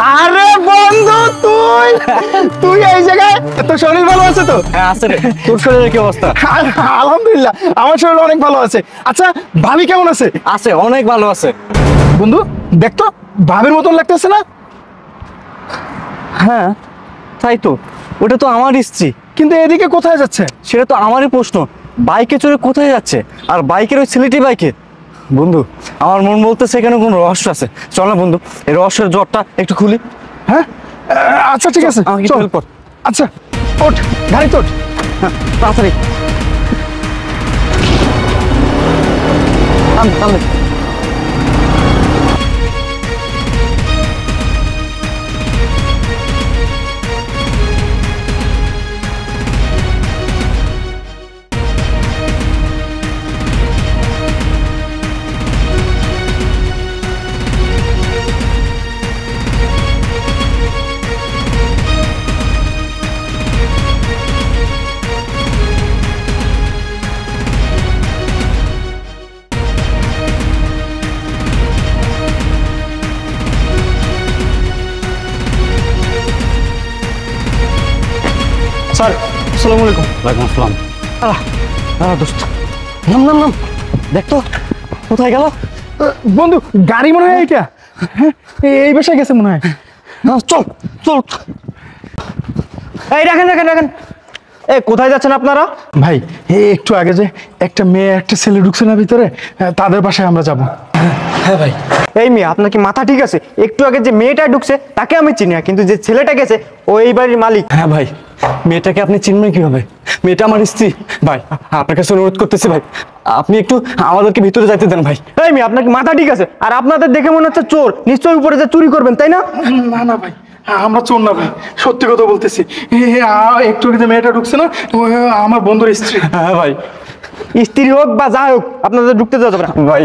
আরে বন্ধু তুই তুই এই জায়গায়? তোর শরীর ভালো আছে তো? হ্যাঁ আছে রে। তোর শরীরের কি অবস্থা? আলহামদুলিল্লাহ, আমার শরীর অনেক ভালো আছে। আচ্ছা, ভাবি কেমন আছে? আছে, অনেক ভালো আছে। বন্ধু দেখ তো, ভাবির মতন লাগতেছে না? হ্যাঁ তাই তো, ওটা তো আমার স্ত্রী। কিন্তু এদিকে কোথায় যাচ্ছে? সেটা তো আমারই প্রশ্ন, বাইকে চড়ে কোথায় যাচ্ছে? আর বাইকের ওই ছেলেটি বাইকে। বন্ধু আমার মন বলতে সেখানে কোনো রহস্য আছে। চল না বন্ধু, এই রহস্যের জটটা একটু খুলি। হ্যাঁ আচ্ছা ঠিক আছে, আমাকে চল। হেল্প কর। আচ্ছা ওঠ, গাড়ি তোট। হ্যাঁ তাড়াতাড়ি। থাম। স্যার আসসালামু আলাইকুম। ওয়ালাইকুম আসসালাম। দোস্ত নাম দেখ তো কোথায় গেল? বন্ধু গাড়ি মনে হয় এইটা। হ্যাঁ, এই বাসায় গেছে মনে হয়। চল চল। এই রাখেন। এই কোথায় যাচ্ছেন আপনারা? ভাই একটু আগে যে একটা মেয়ে একটা ছেলে ঢুকছে না ভিতরে, তাদের বাসায় আমরা যাব। হ্যাঁ ভাই। এই মেয়ে, আপনার কি মাথা ঠিক আছে? একটু আগে যে মেয়েটা ঢুকছে তাকে আমি চিনি না, কিন্তু যে ছেলেটা গেছে ও এই বাড়ির মালিক। হ্যাঁ ভাই, মেয়েটাকে আপনি চিনবেন কিভাবে? মেয়েটা আমার স্ত্রী। ভাই আপনার কাছে অনুরোধ করতেছি ভাই, আপনি একটু আমাদেরকে ভিতরে যাইতে দেন ভাই। এই মেয়ে, আপনার কি মাথা ঠিক আছে? আর আপনাদের দেখে মনে হচ্ছে চোর, নিশ্চয়ই উপরে যে চুরি করবেন, তাই না? না ভাই, আমরা চোর না ভাই, সত্যি কথা বলতেছি। একটু আগে যে মেয়েটা ঢুকছে না, ও আমার বন্ধুর স্ত্রী। হ্যাঁ ভাই। স্ত্রী হোক বা যা হোক, আপনাদের ঢুকতে দেওয়া যাবে না। ভাই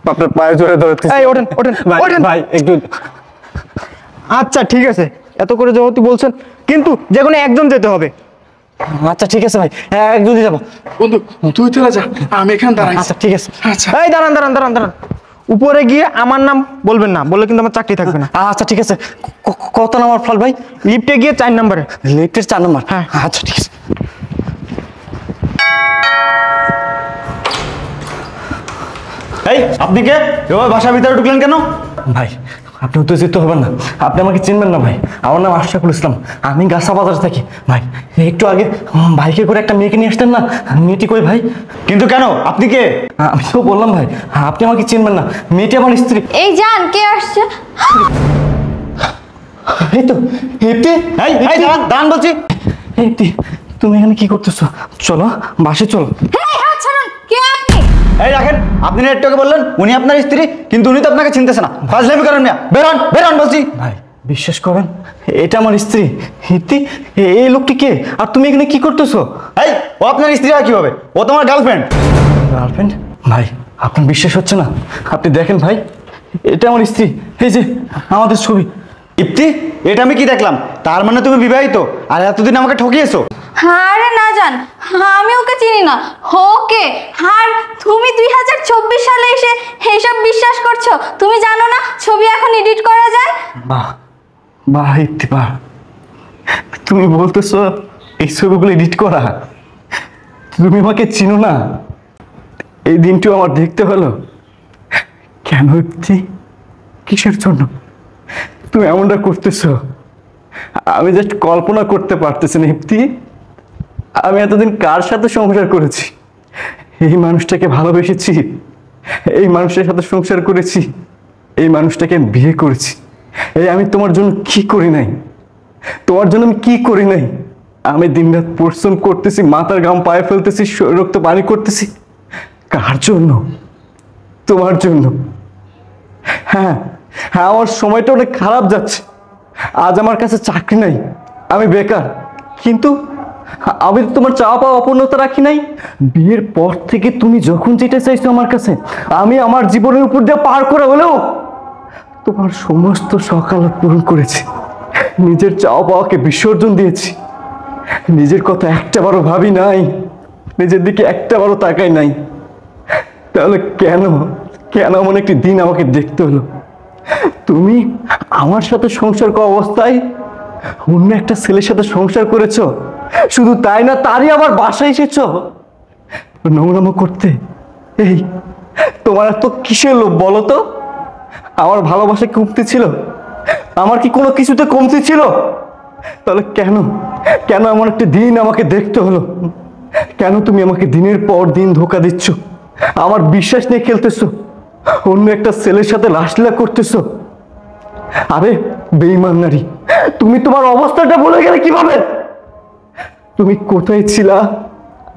আপনার পায়ে জোরে ধরতে। এই ওঠেন ভাই একটু। আচ্ছা ঠিক আছে, এত করে যেহেতু বলছেন, কিন্তু যে কোনো একজন যেতে হবে। আচ্ছা ঠিক আছে ভাই, একজনই যাবো। বন্ধু তুই চলে যা, আমি এখানে দাঁড়াই। আচ্ছা ঠিক আছে। আচ্ছা এই দাঁড়ান। উপরে গিয়ে আমার নাম বলবেন না, বললে কিন্তু আমার চাকরি থাকবে না। আচ্ছা ঠিক আছে। কত নাম্বার ফল ভাই? লিফটে গিয়ে 4 নম্বরে। লিফটের 4 নম্বর? হ্যাঁ। আচ্ছা ঠিক আছে। এই আপনি কে? এভাবে বাসার ভিতরে ঢুকলেন কেন? ভাই আপনি উত্তেজিত হবেন না, আপনি আমাকে চিনবেন না ভাই। আমার নাম আশরাফুল ইসলাম, আমি গাছা বাজার থাকি। ভাই একটু আগে বাইকে করে একটা মেয়েকে নিয়ে আসতেন না, মেয়েটি কই ভাই? কিন্তু কেন, আপনি কে? আমি তো বললাম ভাই, আপনি আমাকে চিনবেন না, মেয়েটি আমার স্ত্রী। এই জান, কে আসছে? এই তো হেপি। এই দাঁড়ান বলছি। হেপি, তুমি এখানে কি করতেছো? চলো বাসে চলো। এই হাত ছাড়ুন, কে আপনি? এই রাখেন, আপনি না একটু আগে বললেন উনি আপনার স্ত্রী, কিন্তু উনি তো আপনাকে চিনতেছে না। ফাজলামি করেন না, বেরোন বলছি। ভাই বিশ্বাস করেন, এটা আমার স্ত্রী হিতি। এই লোকটি কে? আর তুমি এখানে কি করতেছো? এই ও আপনার স্ত্রী হয় কিভাবে? ও তোমার গার্লফ্রেন্ড। গার্লফ্রেন্ড? ভাই আপনার বিশ্বাস হচ্ছে না, আপনি দেখেন ভাই, এটা আমার স্ত্রী। এই যে আমাদের ছবি। ইপ্তি, এটা আমি কি দেখলাম? তার মানে তুমি বিবাহিত, আর এতদিন আমাকে ঠকিয়েছো। আরে না জান, আমি ওকে চিনি না। ওকে, আর তুমি 2024 সালে এসে এইসব বিশ্বাস করছো? তুমি জানো না ছবি এখন এডিট করা যায়? বাহ ইপ্তি বাহ, তুমি বলতেছো এই ছবিগুলো এডিট করা? তুমি আমাকে চিনো না? এই দিনটিও আমার দেখতে হলো কেন ইপ্তি? কিসের জন্য তুমি এমনটা করতেছো? আমি জাস্ট কল্পনা করতে পারতেছি না ইপ্তি। আমি এতদিন কার সাথে সংসার করেছি? এই মানুষটাকে ভালোবেসেছি, এই মানুষের সাথে সংসার করেছি, এই মানুষটাকে বিয়ে করেছি। এই আমি তোমার জন্য কি করি নাই? তোমার জন্য আমি কি করি নাই? আমি দিনরাত পরিশ্রম করতেছি, মাথার ঘাম পায়ে ফেলতেছি, রক্ত পানি করতেছি। কার জন্য? তোমার জন্য। হ্যাঁ, আমার সময়টা অনেক খারাপ যাচ্ছে। আজ আমার কাছে চাকরি নাই, আমি বেকার, কিন্তু আমি তো তোমার চাওয়া পাওয়া অপূর্ণতা রাখি নাই। বিয়ের পর থেকে তুমি যখন যেটা চাইছো আমার কাছে, আমি আমার জীবনের উপর দিয়ে পার করে হলেও তোমার সমস্ত সকাল পূরণ করেছি। নিজের চাওয়া পাওয়াকে বিসর্জন দিয়েছি, নিজের কথা একটাবারও ভাবি নাই, নিজের দিকে একটাবারও তাকাই নাই। তাহলে কেন কেন এমন একটি দিন আমাকে দেখতে হলো? তুমি আমার সাথে সংসার করা অবস্থায় অন্য একটা ছেলের সাথে সংসার করেছো। শুধু তাই না, তারই আবার বাসায় এসেছো নোংরামো করতে। এই তোমার এত কিসের লোভ বলো তো? আমার ভালোবাসা কমতি ছিল? আমার কি কোনো কিছুতে কমতি ছিল? তাহলে কেন কেন এমন একটা দিন আমাকে দেখতে হলো? কেন তুমি আমাকে দিনের পর দিন ধোঁকা দিচ্ছ? আমার বিশ্বাস নিয়ে খেলতেছো, অন্য একটা ছেলের সাথে লাশলীলা করতেছো। আরে বেঈমান নারী, তুমি তোমার অবস্থাটা বলে গেলে কিভাবে? তুমি কোথায় ছিলা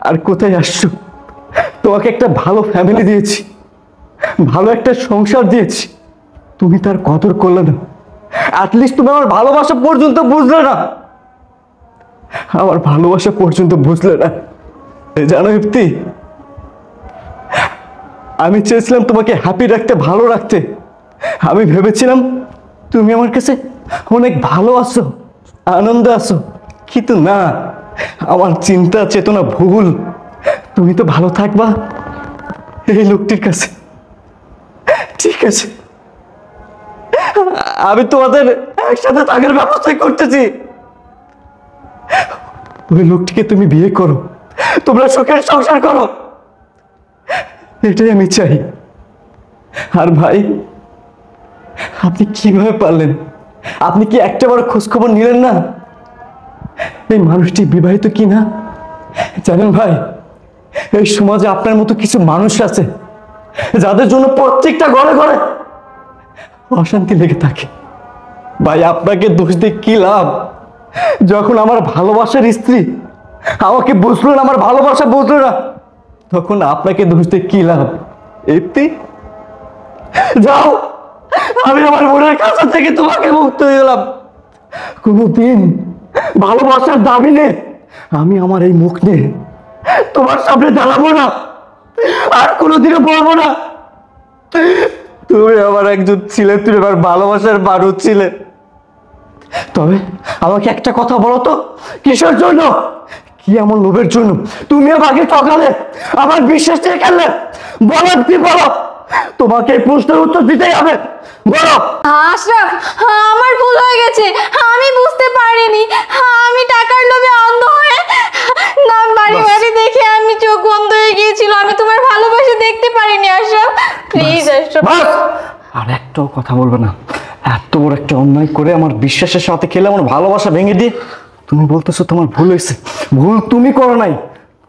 আর কোথায় আসছো? তোমাকে একটা ভালো ফ্যামিলি দিয়েছি, ভালো একটা সংসার দিয়েছি, তুমি তার কদর করলে না। অ্যাটলিস্ট তুমি আমার ভালোবাসা পর্যন্ত বুঝলে না। আমার ভালোবাসা পর্যন্ত বুঝলে না। জানো ইফতি, আমি চেয়েছিলাম তোমাকে হ্যাপি রাখতে, ভালো রাখতে। আমি ভেবেছিলাম তুমি আমার কাছে অনেক ভালো আছো, আনন্দ আছো, কিন্তু না, আমার চিন্তা চেতনা ভুল। তুমি তো ভালো থাকবা এই লোকটির কাছে। ঠিক আছে, আমি তোমাদের একসাথে থাকার ব্যবস্থা করতেছি। ওই লোকটিকে তুমি বিয়ে করো, তোমরা সুখের সংসার করো, এটাই আমি চাই। আর ভাই, আপনি কিভাবে পারলেন? আপনি কি একটাবার খোঁজখবর নিলেন না এই মানুষটি বিবাহিত কি না? জানেন ভাই, এই সমাজে আপনার মতো কিছু মানুষ আছে যাদের জন্য প্রত্যেকটা ঘরে ঘরে অশান্তি লেগে থাকে। ভাই, আপনাকে দোষ দিয়ে কি লাভ? যখন আমার ভালোবাসার স্ত্রী আমাকে বুঝলো না, আমার ভালোবাসা বুঝলো না, তখন আপনাকে দোষ দিয়ে কি লাভ? এতে যাও, আমি আমার মনের কাছে থেকে তোমাকে মুক্ত হয়ে গেলাম। কোনোদিন ভালোবাসার দাবি নে আমি আমার এই মুখ নিয়ে তোমার সামনে দাঁড়াবো না, আর কোনোদিনও বলবো না তুমি আমার একজন ছিলে, তুমি আমার ভালোবাসার মানুষ ছিলে। তবে আমাকে একটা কথা বলো তো, কিসের জন্য, কি এমন লোভের জন্য তুমি আমাকে ঠকালে, আমার বিশ্বাস নিয়ে খেললে? বলো, কি বলো? তোমাকে এই প্রশ্নের উত্তর দিতেই হবে, বলো। আশরাফ, আমার ভুল হয়ে গেছে, আমি বুঝতে পারিনি, আমি টাকার লোভে অন্ধ হয়ে না বাড়ি বাড়ি দেখে আমি চোখ বন্ধ হয়ে গিয়েছিল, আমি তোমার ভালোবাসা দেখতে পারিনি। আশরাফ প্লিজ, আশরাফ। বাস, আর একটাও কথা বলবে না। এত বড় একটা অন্যায় করে আমার বিশ্বাসের সাথে খেলে আমার ভালোবাসা ভেঙে দিয়ে তুমি বলতেছো তোমার ভুল হয়েছে। ভুল তুমি করো নাই,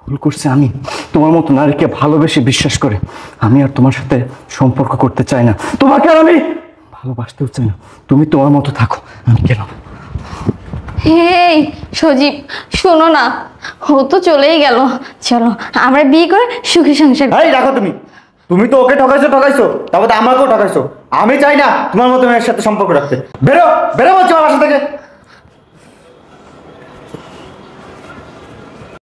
ভুল করছে আমি। তোমার মতো নারীকে ভালোবেসে বিশ্বাস করে আমি আর তোমার সাথে সম্পর্ক করতে চাই না, তোমাকে আর আমি ভালোবাসতেও চাই না। তুমি তোমার মতো থাকো, আমি কেন? হেই সজীব, শোনো না, ও তো চলেই গেল, চলো আমরা বিয়ে করে সুখী সংসার করি। এই রাখো, তুমি তো ওকে ঠকাইছো, তারপর আমাকেও ঠকাইছো। আমি চাই না তোমার মতো মেয়ের সাথে সম্পর্ক রাখতে। বেরো বেরো বলছি আমার বাসা থেকে।